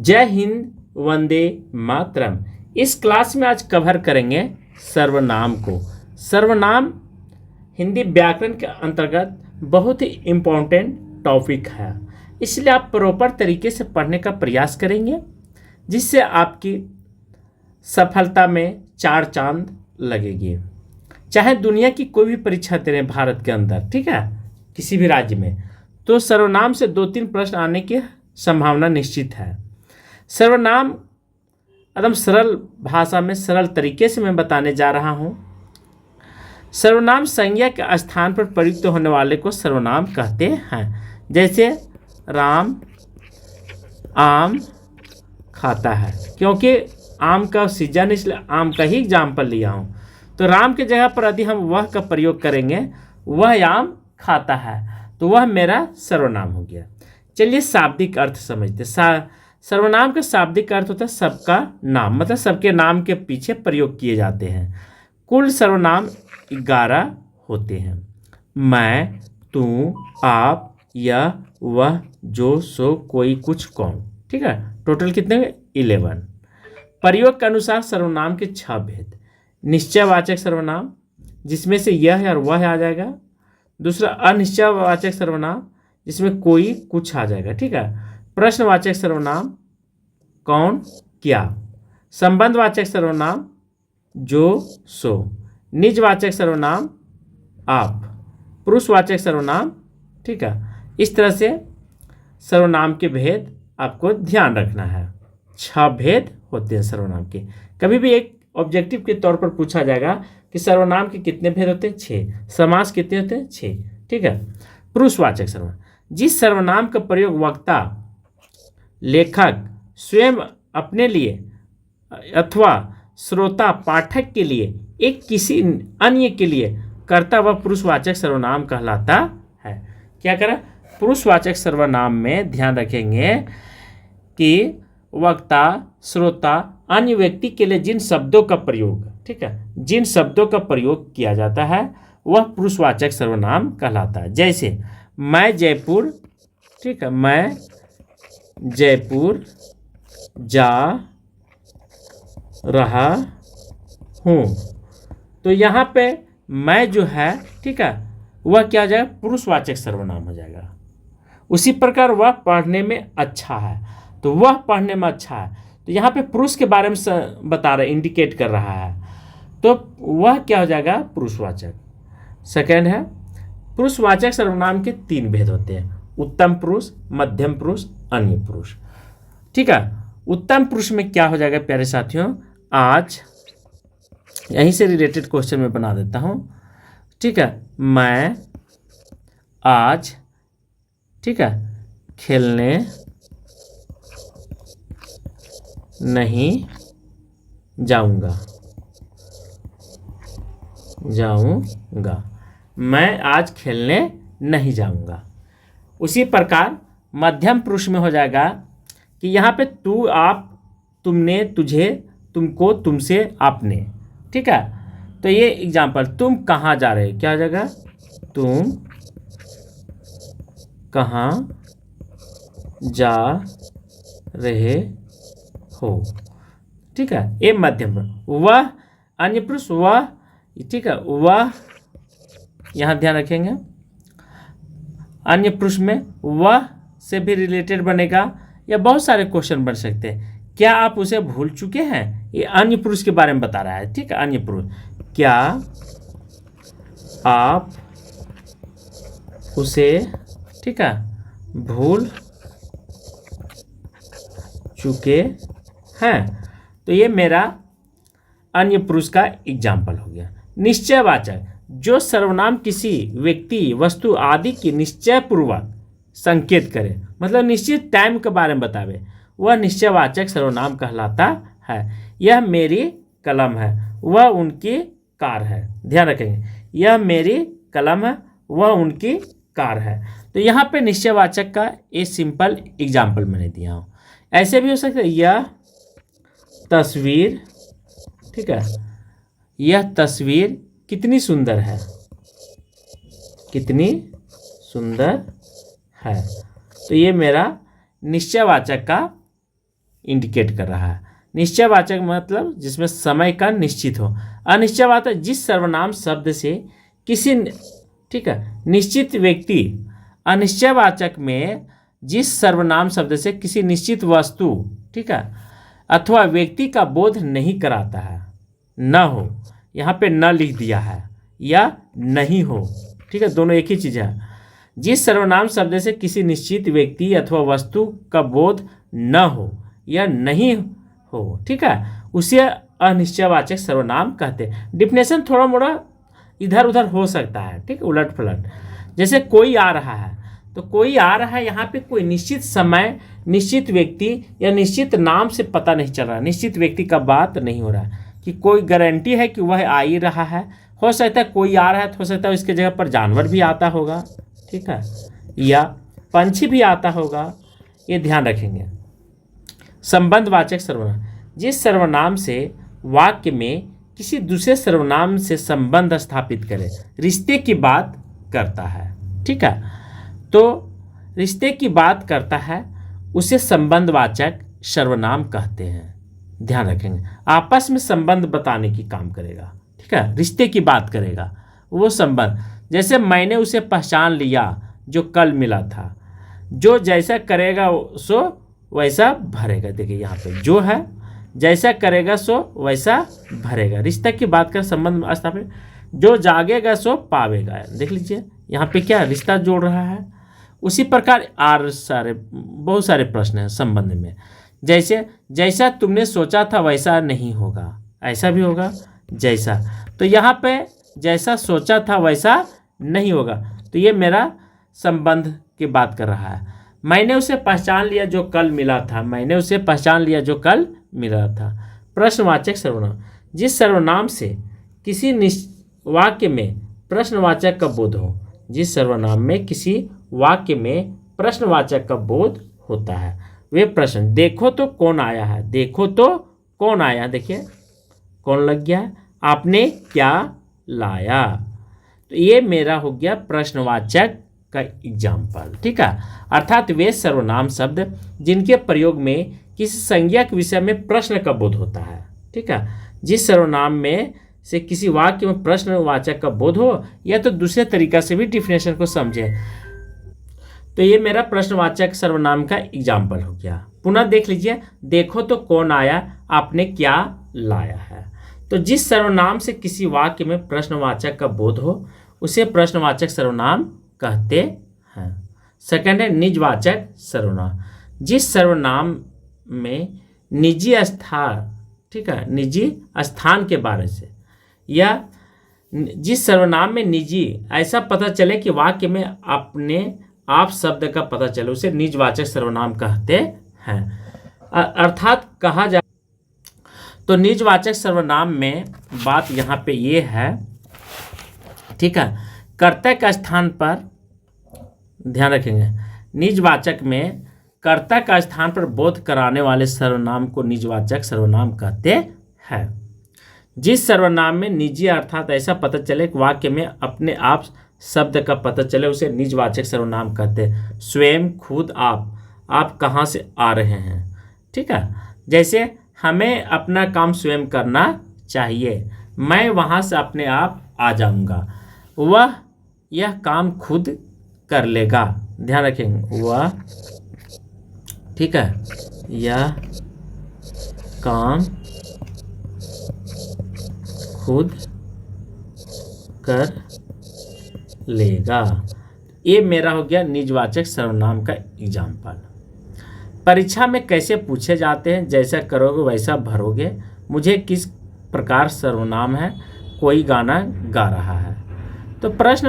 जय हिंद, वंदे मातरम। इस क्लास में आज कवर करेंगे सर्वनाम को। सर्वनाम हिंदी व्याकरण के अंतर्गत बहुत ही इम्पोर्टेंट टॉपिक है, इसलिए आप प्रॉपर तरीके से पढ़ने का प्रयास करेंगे, जिससे आपकी सफलता में चार चांद लगेगी। चाहे दुनिया की कोई भी परीक्षा दे रहे हैं भारत के अंदर, ठीक है, किसी भी राज्य में, तो सर्वनाम से 2-3 प्रश्न आने की संभावना निश्चित है। सर्वनाम एकदम सरल भाषा में, सरल तरीके से मैं बताने जा रहा हूँ। सर्वनाम संज्ञा के स्थान पर प्रयुक्त होने वाले को सर्वनाम कहते हैं। जैसे राम आम खाता है, क्योंकि आम का सीजन, इसलिए आम का ही एग्जाम्पल लिया हूँ। तो राम की जगह पर यदि हम वह का प्रयोग करेंगे, वह आम खाता है, तो वह मेरा सर्वनाम हो गया। चलिए शाब्दिक अर्थ समझते। सर्वनाम का शाब्दिक अर्थ होता है सबका नाम, मतलब सबके नाम के पीछे प्रयोग किए जाते हैं। कुल सर्वनाम 11 होते हैं। मैं, तू, आप, यह, वह, जो, सो, कोई, कुछ, कौन, ठीक है। टोटल कितने? 11। प्रयोग के अनुसार सर्वनाम के 6 भेद। निश्चयवाचक सर्वनाम, जिसमें से यह और वह आ जाएगा। दूसरा अनिश्चयवाचक सर्वनाम, जिसमें कोई, कुछ आ जाएगा, ठीक है। प्रश्नवाचक सर्वनाम, कौन, क्या। संबंधवाचक सर्वनाम, जो, सो। निजवाचक सर्वनाम, आप। पुरुषवाचक सर्वनाम, ठीक है। इस तरह से सर्वनाम के भेद आपको ध्यान रखना है। 6 भेद होते हैं सर्वनाम के। कभी भी एक ऑब्जेक्टिव के तौर पर पूछा जाएगा कि सर्वनाम के कितने भेद होते हैं? 6। समास कितने होते हैं? 6, ठीक है। पुरुषवाचक सर्वनाम, जिस सर्वनाम का प्रयोग वक्ता, लेखक स्वयं अपने लिए अथवा श्रोता पाठक के लिए एक किसी अन्य के लिए करता, वह पुरुषवाचक सर्वनाम कहलाता है। क्या करें? पुरुषवाचक सर्वनाम में ध्यान रखेंगे कि वक्ता, श्रोता, अन्य व्यक्ति के लिए जिन शब्दों का प्रयोग, ठीक है, जिन शब्दों का प्रयोग किया जाता है, वह पुरुषवाचक सर्वनाम कहलाता है। जैसे मैं जयपुर, ठीक है, मैं जयपुर जा रहा हूँ, तो यहाँ पे मैं जो है, ठीक है, वह क्या हो जाएगा? पुरुषवाचक सर्वनाम हो जाएगा। उसी प्रकार वह पढ़ने में अच्छा है, तो वह पढ़ने में अच्छा है, तो यहाँ पे पुरुष के बारे में बता रहा है, इंडिकेट कर रहा है, तो वह क्या हो जाएगा? पुरुषवाचक। सेकंड है, पुरुषवाचक सर्वनाम के 3 भेद होते हैं। उत्तम पुरुष, मध्यम पुरुष, अन्य पुरुष, ठीक है। उत्तम पुरुष में क्या हो जाएगा प्यारे साथियों? आज यहीं से रिलेटेड क्वेश्चन में बना देता हूँ, ठीक है। मैं आज, ठीक है, खेलने नहीं जाऊंगा। मैं आज खेलने नहीं जाऊंगा। उसी प्रकार मध्यम पुरुष में हो जाएगा कि यहाँ पे तू, आप, तुमने, तुझे, तुमको, तुमसे, आपने, ठीक है। तो ये एग्जाम्पल, तुम कहाँ जा रहे हो, क्या हो जाएगा? तुम कहाँ जा रहे हो, ठीक है, ये मध्यम पुरुष। वह अन्य पुरुष, वह, ठीक है, वह यहाँ ध्यान रखेंगे। अन्य पुरुष में वह से भी रिलेटेड बनेगा, या बहुत सारे क्वेश्चन बन सकते हैं। क्या आप उसे भूल चुके हैं? ये अन्य पुरुष के बारे में बता रहा है, ठीक है। अन्य पुरुष, क्या आप उसे, ठीक है, भूल चुके हैं? तो ये मेरा अन्य पुरुष का एग्जाम्पल हो गया। निश्चयवाचक, जो सर्वनाम किसी व्यक्ति, वस्तु आदि की निश्चय पूर्वक संकेत करे, मतलब निश्चित टाइम के बारे में बतावे, वह निश्चयवाचक सर्वनाम कहलाता है। यह मेरी कलम है, वह उनकी कार है। ध्यान रखेंगे, यह मेरी कलम है, वह उनकी कार है। तो यहाँ पे निश्चयवाचक का एक सिंपल एग्जाम्पल मैंने दिया हूँ। ऐसे भी हो सकता है, यह तस्वीर, ठीक है, यह तस्वीर कितनी सुंदर है, कितनी सुंदर है। तो ये मेरा निश्चयवाचक का इंडिकेट कर रहा है। निश्चयवाचक मतलब जिसमें समय का निश्चित हो। अनिश्चयवाचक जिस सर्वनाम शब्द से किसी, ठीक है, निश्चित व्यक्ति, अनिश्चयवाचक में जिस सर्वनाम शब्द से किसी निश्चित वस्तु, ठीक है, अथवा व्यक्ति का बोध नहीं कराता है, न हो, यहाँ पे न लिख दिया है, या नहीं हो, ठीक है, दोनों एक ही चीज़ है। जिस सर्वनाम शब्द से किसी निश्चित व्यक्ति अथवा वस्तु का बोध न हो या नहीं हो, ठीक है, उसे अनिश्चयवाचक सर्वनाम कहते हैं। डिफिनेशन थोड़ा मोड़ा इधर उधर हो सकता है, ठीक है, उलट पलट। जैसे कोई आ रहा है, तो कोई आ रहा है, यहाँ पे कोई निश्चित समय, निश्चित व्यक्ति या निश्चित नाम से पता नहीं चल रहा, निश्चित व्यक्ति का बात नहीं हो रहा कि कोई गारंटी है कि वह आ ही रहा है। हो सकता है कोई आ रहा है तो हो सकता है उसके जगह पर जानवर भी आता होगा, ठीक है, या पंछी भी आता होगा, ये ध्यान रखेंगे। संबंधवाचक सर्वनाम जिस सर्वनाम से वाक्य में किसी दूसरे सर्वनाम से संबंध स्थापित करे, रिश्ते की बात करता है, ठीक है, तो रिश्ते की बात करता है उसे संबंधवाचक सर्वनाम कहते हैं। ध्यान रखेंगे, आपस में संबंध बताने की काम करेगा, ठीक है, रिश्ते की बात करेगा वो संबंध। जैसे मैंने उसे पहचान लिया जो कल मिला था, जो जैसा करेगा सो वैसा भरेगा। देखिए यहाँ पे जो है, जैसा करेगा सो वैसा भरेगा, रिश्ते की बात कर संबंध स्थापित। जो जागेगा सो पावेगा, देख लीजिए यहाँ पे क्या रिश्ता जोड़ रहा है। उसी प्रकार बहुत सारे प्रश्न हैं संबंध में। जैसे जैसा तुमने सोचा था वैसा नहीं होगा, ऐसा भी होगा जैसा, तो यहाँ पे जैसा सोचा था वैसा नहीं होगा, तो ये मेरा संबंध की बात कर रहा है। मैंने उसे पहचान लिया जो कल मिला था, मैंने उसे पहचान लिया जो कल मिला था। प्रश्नवाचक सर्वनाम जिस सर्वनाम से किसी वाक्य में प्रश्नवाचक का बोध हो, जिस सर्वनाम में किसी वाक्य में प्रश्नवाचक का बोध होता है। वे प्रश्न, देखो तो कौन आया है, देखो तो कौन आया, देखिए कौन लग गया, आपने क्या लाया, तो ये मेरा हो गया प्रश्नवाचक का एग्जाम्पल, ठीक है। अर्थात वे सर्वनाम शब्द जिनके प्रयोग में किसी संज्ञा के विषय में प्रश्न का बोध होता है, ठीक है, जिस सर्वनाम में से किसी वाक्य में प्रश्नवाचक का बोध हो, या तो दूसरे तरीका से भी डिफिनेशन को समझे, तो ये मेरा प्रश्नवाचक सर्वनाम का एग्जाम्पल हो गया। पुनः देख लीजिए, देखो तो कौन आया, आपने क्या लाया है। तो जिस सर्वनाम से किसी वाक्य में प्रश्नवाचक का बोध हो उसे प्रश्नवाचक सर्वनाम कहते हैं। सेकंड है निजवाचक सर्वनाम जिस सर्वनाम में निजी स्थान, ठीक है, निजी स्थान के बारे से, या जिस सर्वनाम में निजी ऐसा पता चले कि वाक्य में अपने आप शब्द का पता चले, उसे निजवाचक सर्वनाम कहते हैं। अर्थात कहा जाए तो निजवाचक सर्वनाम में बात यहाँ पे ये है, ठीक है, कर्ता का स्थान पर ध्यान रखेंगे। निजवाचक में कर्ता का स्थान पर बोध कराने वाले सर्वनाम को निजवाचक सर्वनाम कहते हैं। जिस सर्वनाम में निजी अर्थात ऐसा पता चले कि वाक्य में अपने आप शब्द का पता चले, उसे निजवाचक सर्वनाम कहते हैं। स्वयं, खुद, आप कहाँ से आ रहे हैं, ठीक है, जैसे हमें अपना काम स्वयं करना चाहिए, मैं वहाँ से अपने आप आ जाऊँगा, वह यह काम खुद कर लेगा, ध्यान रखेंगे, वह, ठीक है, यह काम खुद कर लेगा। ये मेरा हो गया निजवाचक सर्वनाम का एग्जाम्पल। परीक्षा में कैसे पूछे जाते हैं, जैसा करोगे वैसा भरोगे, मुझे किस प्रकार सर्वनाम है, कोई गाना गा रहा है। तो प्रश्न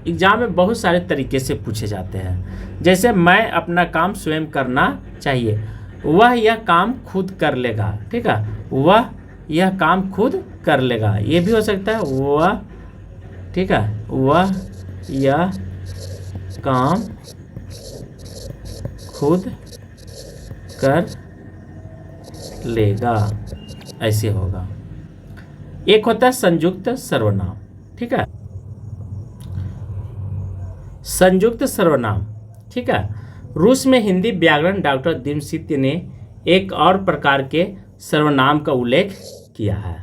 एग्जाम में बहुत सारे तरीके से पूछे जाते हैं। जैसे मैं अपना काम स्वयं करना चाहिए, वह यह काम खुद कर लेगा, ठीक है, वह यह काम खुद कर लेगा, ये भी हो सकता है, वह, ठीक है, वह यह काम खुद कर लेगा, ऐसे होगा। एक होता है संयुक्त सर्वनाम, ठीक है, संयुक्त सर्वनाम, ठीक है। रूस में हिंदी व्याकरण डॉक्टर दिमसित ने एक और प्रकार के सर्वनाम का उल्लेख किया है,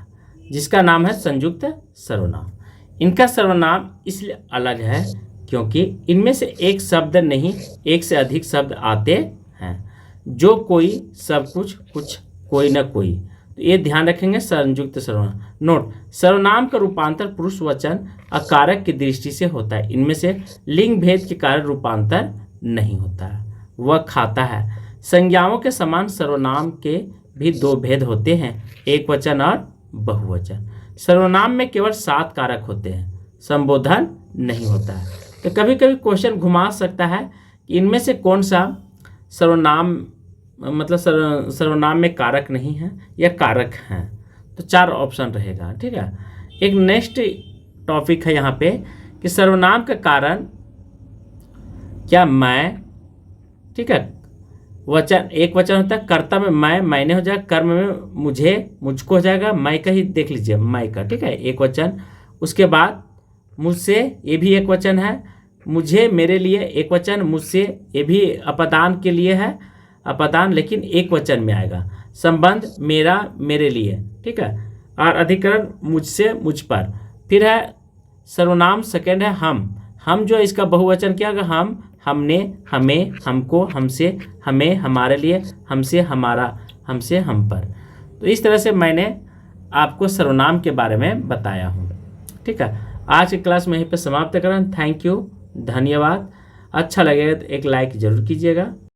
जिसका नाम है संयुक्त सर्वनाम। इनका सर्वनाम इसलिए अलग है क्योंकि इनमें से एक शब्द नहीं, एक से अधिक शब्द आते हैं। जो कोई, सब कुछ, कुछ, कोई न कोई। तो ये ध्यान रखेंगे संयुक्त सर्वनाम। नोट, सर्वनाम का रूपांतर पुरुष वचन अकारक की दृष्टि से होता है। इनमें से लिंग भेद के कारण रूपांतर नहीं होता है। वह खाता है। संज्ञाओं के समान सर्वनाम के भी दो भेद होते हैं, एक वचन और बहुवचन। सर्वनाम में केवल 7 कारक होते हैं, संबोधन नहीं होता है। तो कभी कभी क्वेश्चन घुमा सकता है कि इनमें से कौन सा सर्वनाम मतलब सर्वनाम में कारक नहीं है या कारक हैं। तो 4 ऑप्शन रहेगा, ठीक है। एक नेक्स्ट टॉपिक है यहाँ पे कि सर्वनाम का कारण क्या मैं, ठीक है। वचन, एक वचन होता है, कर्ता में मैं, मैंने हो जाएगा, कर्म में मुझे, मुझको हो जाएगा, मैं का ही देख लीजिए, मैं का, ठीक है, एक वचन। उसके बाद मुझसे, ये भी एक वचन है। मुझे, मेरे लिए एक वचन, मुझसे ये भी अपदान के लिए है, अपदान लेकिन एक वचन में आएगा। संबंध मेरा, मेरे लिए, ठीक है। और अधिकरण मुझसे, मुझ पर। फिर है सर्वनाम सेकंड है हम जो इसका बहुवचन क्या होगा, हम, हमने, हमें, हमको, हमसे, हमें, हमारे लिए, हमसे, हमारा, हमसे, हम पर। तो इस तरह से मैंने आपको सर्वनाम के बारे में बताया हूँ, ठीक है। आज की क्लास में यहीं पे समाप्त करें। थैंक यू, धन्यवाद। अच्छा लगेगा तो एक लाइक ज़रूर कीजिएगा।